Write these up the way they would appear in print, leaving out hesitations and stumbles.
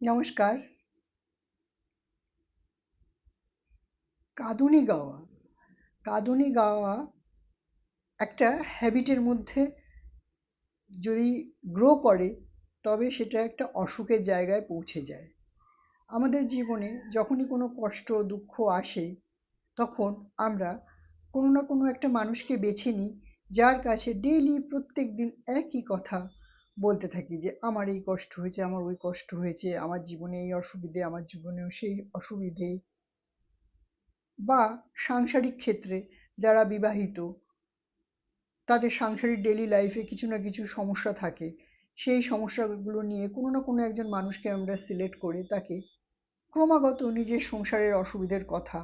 নমস্কার। কাঁদুনি গাওয়া, কাঁদুনি গাওয়া একটা হ্যাবিটের মধ্যে যদি গ্রো করে তবে সেটা একটা অসুখের জায়গায় পৌঁছে যায়। আমাদের জীবনে যখনই কোনো কষ্ট দুঃখ আসে তখন আমরা কোনো না কোনো একটা মানুষকে বেছে নিই, যার কাছে ডেইলি প্রত্যেকদিন একই কথা বলতে থাকি যে আমার এই কষ্ট হয়েছে, আমার ওই কষ্ট হয়েছে, আমার জীবনে এই অসুবিধে, আমার জীবনেও সেই অসুবিধে। বা সাংসারিক ক্ষেত্রে যারা বিবাহিত, তাদের সাংসারিক ডেইলি লাইফে কিছু না কিছু সমস্যা থাকে। সেই সমস্যাগুলো নিয়ে কোনো না কোনো একজন মানুষকে আমরা সিলেক্ট করে তাকে ক্রমাগত নিজের সংসারের অসুবিধের কথা,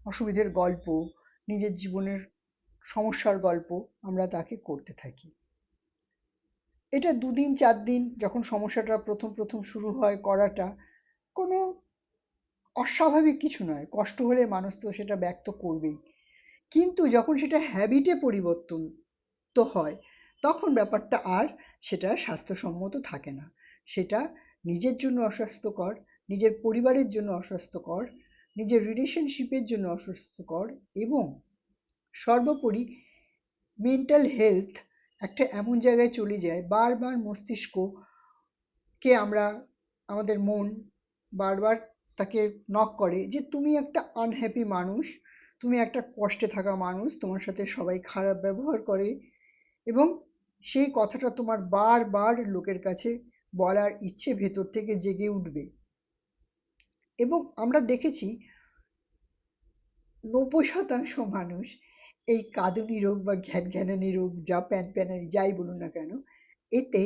অসুবিধের গল্প, নিজের জীবনের সমস্যার গল্প আমরা তাকে করতে থাকি। এটা ২ দিন ৪ দিন যখন সমস্যাটা প্রথম শুরু হয় করাটা কোনো অস্বাভাবিক কিছু নয়। কষ্ট হলে মানুষ তো সেটা ব্যক্ত করবেই। কিন্তু যখন সেটা হ্যাবিটে পরিবর্তন হয়, তখন ব্যাপারটা আর সেটা স্বাস্থ্যসম্মত থাকে না। সেটা নিজের জন্য অস্বাস্থ্যকর, নিজের পরিবারের জন্য অস্বাস্থ্যকর, নিজের রিলেশনশিপের জন্য অস্বাস্থ্যকর এবং সর্বোপরি মেন্টাল হেলথ একটা এমন জায়গায় চলে যায়, বারবার মস্তিষ্ককে আমরা, আমাদের মন বারবার তাকে নক করে যে তুমি একটা আনহ্যাপি মানুষ, তুমি একটা কষ্টে থাকা মানুষ, তোমার সাথে সবাই খারাপ ব্যবহার করে এবং সেই কথাটা তোমার বারবার লোকের কাছে বলার ইচ্ছে ভেতর থেকে জেগে উঠবে। এবং আমরা দেখেছি ৯০% মানুষ এই কাঁদুনি রোগ বা ঘ্যানঘ্যানানি রোগ, যা প্যানপ্যানানি যাই বলুন না কেন, এতে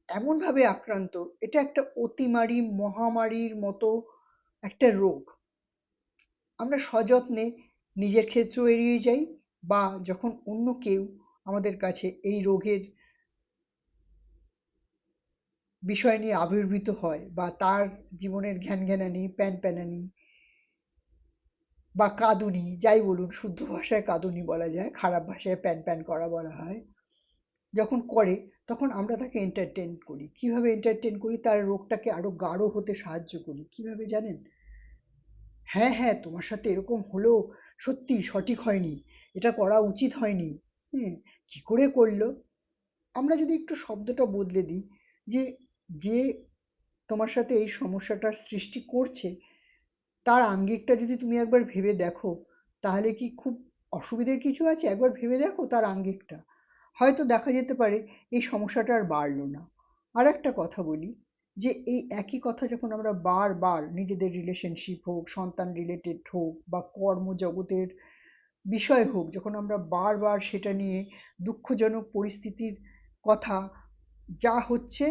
এমনভাবে আক্রান্ত, এটা একটা অতিমারী মহামারীর মতো একটা রোগ। আমরা সযত্নে নিজের ক্ষেত্রেও এড়িয়ে যাই, বা যখন অন্য কেউ আমাদের কাছে এই রোগের বিষয় নিয়ে আবির্ভূত হয় বা তার জীবনের ঘ্যানঘ্যানানি প্যানপ্যানানি বা কাঁদুনি যাই বলুন, শুদ্ধ ভাষায় কাঁদুনি বলা যায়, খারাপ ভাষায় প্যান প্যান করা বলা হয়, যখন করে তখন আমরা তাকে এন্টারটেন করি। কিভাবে এন্টারটেন করি? তার রোগটাকে আরো গাঢ় হতে সাহায্য করি। কিভাবে জানেন? হ্যাঁ হ্যাঁ, তোমার সাথে এরকম হলো, সত্যি সঠিক হয়নি, এটা করা উচিত হয়নি। হুম, কি করে করলো? আমরা যদি একটু শব্দটা বদলে দিই, যে যে তোমার সাথে এই সমস্যাটার সৃষ্টি করছে, তার আঙ্গিকটা যদি তুমি একবার ভেবে দেখো, তাহলে কি খুব অসুবিধের কিছু আছে? একবার ভেবে দেখো তার আঙ্গিকটা। হয়তো দেখা যেতে পারে এই সমস্যাটা আর বাড়লো না। আর একটা কথা বলি, যে এই একই কথা যখন আমরা বারবার নিজেদের রিলেশনশিপ হোক, সন্তান রিলেটেড হোক বা কর্মজগতের বিষয় হোক, যখন আমরা বারবার সেটা নিয়ে দুঃখজনক পরিস্থিতির কথা, যা হচ্ছে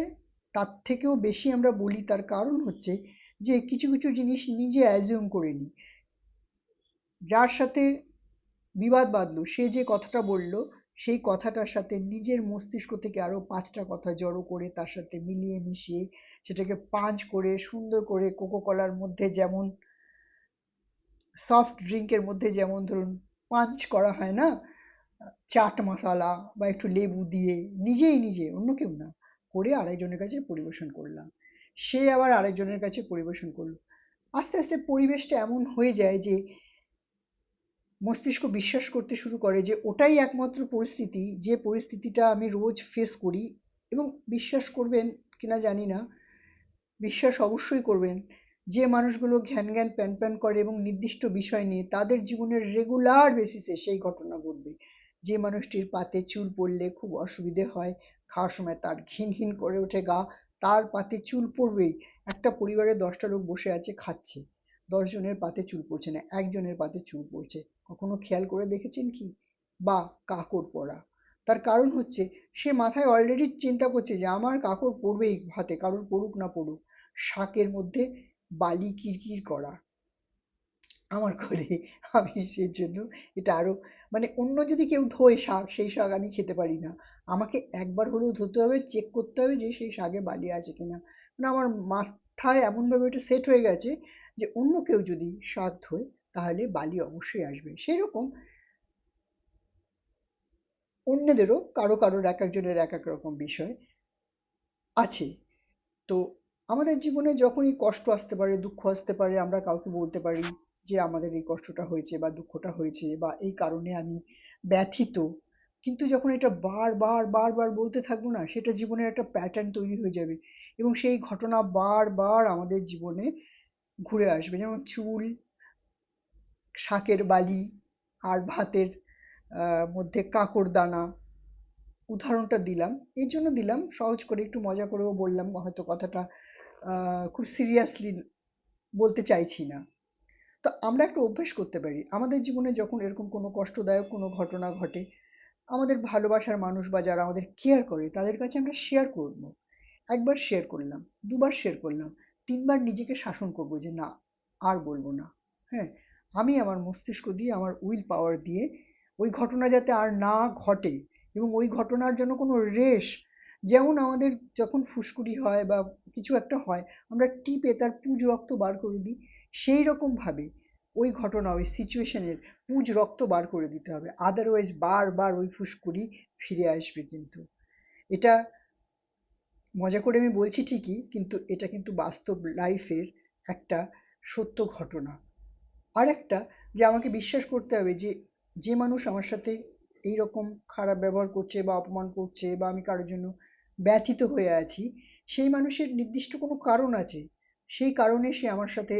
তার থেকেও বেশি আমরা বলি, তার কারণ হচ্ছে যে কিছু কিছু জিনিস নিজে অ্যাজিউম করে নিই। যার সাথে বিবাদ বাঁধলো, সে যে কথাটা বলল, সেই কথাটার সাথে নিজের মস্তিষ্ক থেকে আরো ৫টা কথা জড়ো করে তার সাথে মিলিয়ে মিশিয়ে সেটাকে পাঞ্চ করে সুন্দর করে কোকো কলার মধ্যে যেমন, সফট ড্রিঙ্কের মধ্যে যেমন ধরুন পাঞ্চ করা হয় না, চাট মশলা বা একটু লেবু দিয়ে, নিজেই নিজে, অন্য কেউ না, করে আরেকজনের কাছে পরিবেশন করলাম। সে আবার আরেকজনের কাছে পরিবেশন করলো। আস্তে আস্তে পরিবেশটা এমন হয়ে যায় যে মস্তিষ্ক বিশ্বাস করতে শুরু করে যে ওটাই একমাত্র পরিস্থিতি, যে পরিস্থিতিটা আমি রোজ ফেস করি। এবং বিশ্বাস করবেন কিনা জানি না, বিশ্বাস অবশ্যই করবেন, যে মানুষগুলো ঘ্যান ঘ্যান প্যান প্যান করে এবং নির্দিষ্ট বিষয় নিয়ে তাদের জীবনের রেগুলার বেসিসে সেই ঘটনা ঘটবে। যে মানুষটির পাতে চুল পড়লে খুব অসুবিধে হয়, খাওয়ার সময় তার ঘিন ঘিন করে ওঠে গা, তার পাতে চুল পড়বেই। একটা পরিবারে ১০টা লোক বসে আছে খাচ্ছে, ১০ জনের পাতে চুল পড়ছে না, একজনের পাতে চুল পড়ছে। কখনো খেয়াল করে দেখেছেন কি? বা কাকড় পড়া, তার কারণ হচ্ছে সে মাথায় অলরেডি চিন্তা করছে যে আমার কাকড় পড়বেই হাতে, কারোর পড়ুক না পড়ুক। শাকের মধ্যে বালি কিরকির করা আমার করে, আমি সেই জন্য এটা আরো, মানে অন্য যদি কেউ ধোয় শাক, সেই শাক আমি খেতে পারি না। আমাকে একবার হলেও ধুতে হবে, চেক করতে হবে যে সেই শাকে বালি আছে কিনা। মানে আমার মাথায় এমনভাবে এটা সেট হয়ে গেছে যে অন্য কেউ যদি শাক ধোয় তাহলে বালি অবশ্যই আসবে। সেরকম অন্যদেরও কারো কারোর এক একজনের এক এক রকম বিষয় আছে। তো আমাদের জীবনে যখনই কষ্ট আসতে পারে, দুঃখ আসতে পারে, আমরা কাউকে বলতে পারি যে আমাদের এই কষ্টটা হয়েছে বা দুঃখটা হয়েছে বা এই কারণে আমি ব্যথিত। কিন্তু যখন এটা বারবার বারবার বলতে থাকবো না, সেটা জীবনের একটা প্যাটার্ন তৈরি হয়ে যাবে এবং সেই ঘটনা বারবার আমাদের জীবনে ঘুরে আসবে। যেমন চুল, শাকের বালি আর ভাতের মধ্যে কাঁকড় দানা, উদাহরণটা দিলাম। এই জন্য দিলাম, সহজ করে একটু মজা করেও বললাম, হয়তো কথাটা খুব সিরিয়াসলি বলতে চাইছি না। তো আমরা একটা অভ্যেস করতে পারি, আমাদের জীবনে যখন এরকম কোনো কষ্টদায়ক কোনো ঘটনা ঘটে, আমাদের ভালোবাসার মানুষ বা যারা আমাদের কেয়ার করে তাদের কাছে আমরা শেয়ার করব। একবার শেয়ার করলাম, দুবার শেয়ার করলাম, তিনবার নিজেকে শাসন করব যে না, আর বলবো না। হ্যাঁ, আমি আমার মস্তিষ্ক দিয়ে, আমার উইল পাওয়ার দিয়ে ওই ঘটনা যাতে আর না ঘটে এবং ওই ঘটনার জন্য কোনো রেশ, যেমন আমাদের যখন ফুসকুড়ি হয় বা কিছু একটা হয়, আমরা টিপে তার পুজ রক্ত বার করে দিই, সেই রকম ভাবে ওই ঘটনা, ওই সিচুয়েশনের পুজ রক্ত বার করে দিতে হবে। আদারওয়াইজ বারবার ওই ফুসকুড়ি ফিরে আসবে। কিন্তু এটা মজা করে আমি বলছি ঠিকই, কিন্তু এটা কিন্তু বাস্তব লাইফের একটা সত্য ঘটনা। আর একটা, যে আমাকে বিশ্বাস করতে হবে যে যে মানুষ আমার সাথে এইরকম খারাপ ব্যবহার করছে বা অপমান করছে বা আমি কারোর জন্য ব্যথিত হয়ে আছি, সেই মানুষের নির্দিষ্ট কোনো কারণ আছে। সেই কারণে সে আমার সাথে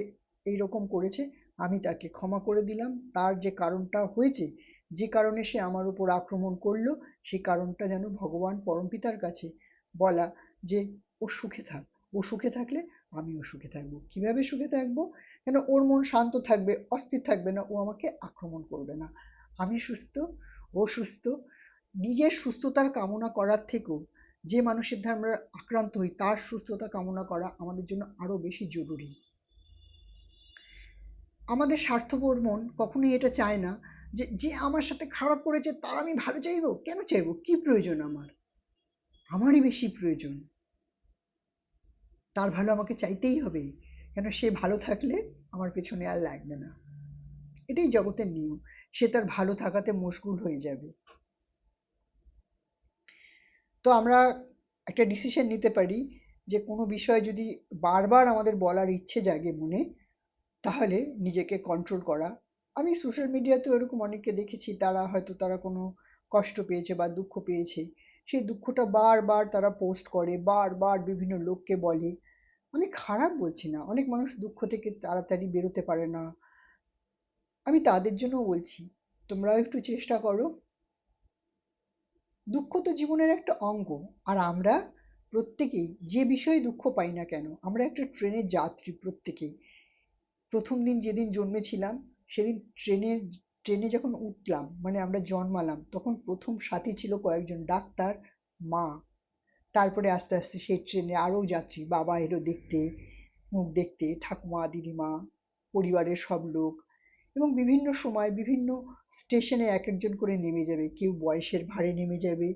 এইরকম করেছে, আমি তাকে ক্ষমা করে দিলাম। তার যে কারণটা হয়েছে, যে কারণে সে আমার উপর আক্রমণ করলো, সেই কারণটা যেন ভগবান পরমপিতার কাছে বলা, যে ও সুখে থাক। ও সুখে থাকলে আমিও সুখে থাকবো। কিভাবে সুখে থাকবো? কেন, ওর মন শান্ত থাকবে, অস্থির থাকবে না, ও আমাকে আক্রমণ করবে না। আমি সুস্থ, ও সুস্থ। নিজের সুস্থতার কামনা করার থেকেও যে মানুষের দ্বারা আমরা আক্রান্ত হই তার সুস্থতা কামনা করা আমাদের জন্য আরো বেশি জরুরি। আমাদের স্বার্থপর মন কখনোই এটা চায় না যে যে আমার সাথে খারাপ করেছে তার আমি ভালো চাইবো। কেন চাইবো? কি প্রয়োজন আমার? আমারই বেশি প্রয়োজন। তার ভালো আমাকে চাইতেই হবে, কেন সে ভালো থাকলে আমার পেছনে আর লাগবে না। এটাই জগতের নিয়ম। সে তার ভালো থাকাতে মশগুল হয়ে যাবে। তো আমরা একটা ডিসিশন নিতে পারি যে কোনো বিষয় যদি বারবার আমাদের বলার ইচ্ছে জাগে মনে, তাহলে নিজেকে কন্ট্রোল করা। আমি সোশ্যাল মিডিয়াতেও এরকম অনেককে দেখেছি, তারা কোনো কষ্ট পেয়েছে বা দুঃখ পেয়েছে, সেই দুঃখটা বারবার তারা পোস্ট করে, বারবার বিভিন্ন লোককে বলে। আমি খারাপ বলছি না, অনেক মানুষ দুঃখ থেকে তাড়াতাড়ি বেরোতে পারে না, আমি তাদের জন্য বলছি তোমরাও একটু চেষ্টা করো। দুঃখ তো জীবনের একটা অঙ্গ। আর আমরা প্রত্যেকেই যে বিষয়ে দুঃখ পাই না কেন, আমরা একটা ট্রেনের যাত্রী প্রত্যেকেই। প্রথম দিন যেদিন জন্মেছিলাম, সেদিন ট্রেনে যখন উঠলাম, মানে আমরা জন্মালাম, তখন প্রথম সাথী ছিল কয়েকজন, ডাক্তার, মা। তারপরে আস্তে আস্তে সেই ট্রেনে আরও যাত্রী, বাবা এলো দেখতে, মুখ দেখতে, ঠাকুমা, দিদিমা, পরিবারের সব লোক। এবং বিভিন্ন সময় বিভিন্ন স্টেশনে এক একজন করে নেমে যাবে, কেউ বয়সের ভারে নেমে যাবে,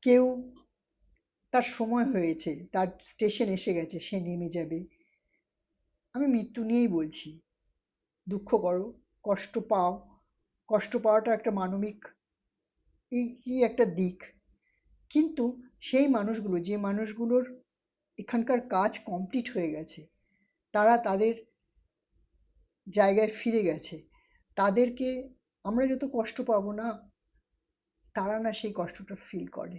কেউ তার সময় হয়েছে, তার স্টেশন এসে গেছে, সে নেমে যাবে। আমি মৃত্যু নিয়েই বলছি। দুঃখ করো, কষ্ট পাও, কষ্ট পাওয়াটা একটা মানবিক কি একটা দিক। কিন্তু সেই মানুষগুলো, যে মানুষগুলোর এখানকার কাজ কমপ্লিট হয়ে গেছে, তারা তাদের জায়গায় ফিরে গেছে, তাদেরকে আমরা যত কষ্ট পাবো না, তারা না সেই কষ্টটা ফিল করে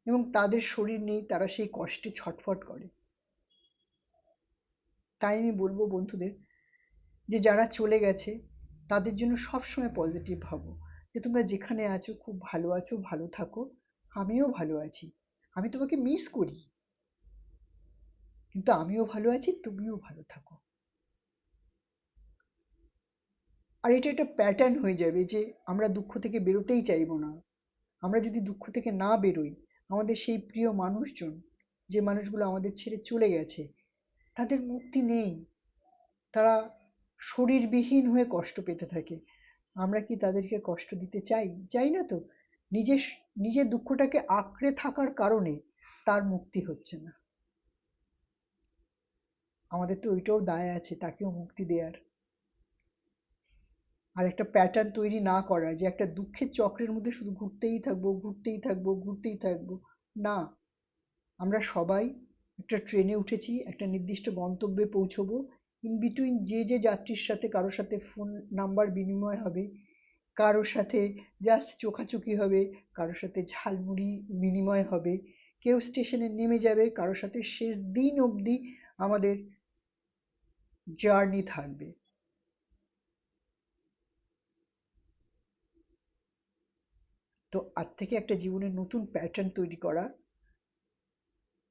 এবং তাদের শরীর নেই, তারা সেই কষ্টে ছটফট করে। তাই আমি বলবো বন্ধুদের, যে যারা চলে গেছে তাদের জন্য সবসময় পজিটিভ ভাবো, যে তোমরা যেখানে আছো খুব ভালো আছো, ভালো থাকো। আমিও ভালো আছি, আমি তোমাকে মিস করি, কিন্তু আমিও ভালো আছি, তুমিও ভালো থাকো। আর এটা একটা প্যাটার্ন হয়ে যাবে যে আমরা দুঃখ থেকে বেরোতেই চাইবো না। আমরা যদি দুঃখ থেকে না বেরোই, আমাদের সেই প্রিয় মানুষজন, যে মানুষগুলো আমাদের ছেড়ে চলে গেছে, তাদের মুক্তি নেই। তারা শরীরবিহীন হয়ে কষ্ট পেতে থাকে। আমরা কি তাদেরকে কষ্ট দিতে চাই? চাই না তো। নিজের নিজের দুঃখটাকে আঁকড়ে থাকার কারণে তার মুক্তি হচ্ছে না। আমাদের তো ওইটাও দায় আছে তাকেও মুক্তি দেওয়ার। আর একটা প্যাটার্ন তৈরি না করা, যে একটা দুঃখের চক্রের মধ্যে শুধু ঘুরতেই থাকবো, ঘুরতেই থাকবো, ঘুরতেই থাকবো। না, আমরা সবাই একটা ট্রেনে উঠেছি, একটা নির্দিষ্ট গন্তব্যে পৌঁছবো, ইন বিটুইন যে যাত্রীর সাথে কারোর সাথে ফোন নাম্বার বিনিময় হবে, কারোর সাথে জাস্ট চোখাচোখি হবে, কারোর সাথে ঝালমুড়ি বিনিময় হবে, কেউ স্টেশনে নেমে যাবে, কারোর সাথে শেষ দিন অবধি আমাদের জার্নি থাকবে। তো আজ থেকে একটা জীবনের নতুন প্যাটার্ন তৈরি করা,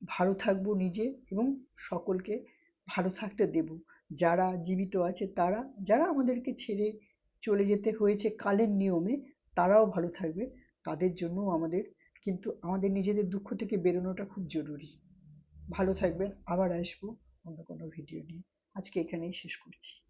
ভালো থাকবো নিজে এবং সকলকে ভালো থাকতে দেব। যারা জীবিত আছে তারা, যারা আমাদেরকে ছেড়ে চলে যেতে হয়েছে কালের নিয়মে, তারাও ভালো থাকবে। তাদের জন্যও আমাদের, কিন্তু আমাদের নিজেদের দুঃখ থেকে বেরোনোটা খুব জরুরি। ভালো থাকবেন, আবার আসবো অন্য কোনো ভিডিও নিয়ে। আজকে এখানেই শেষ করছি।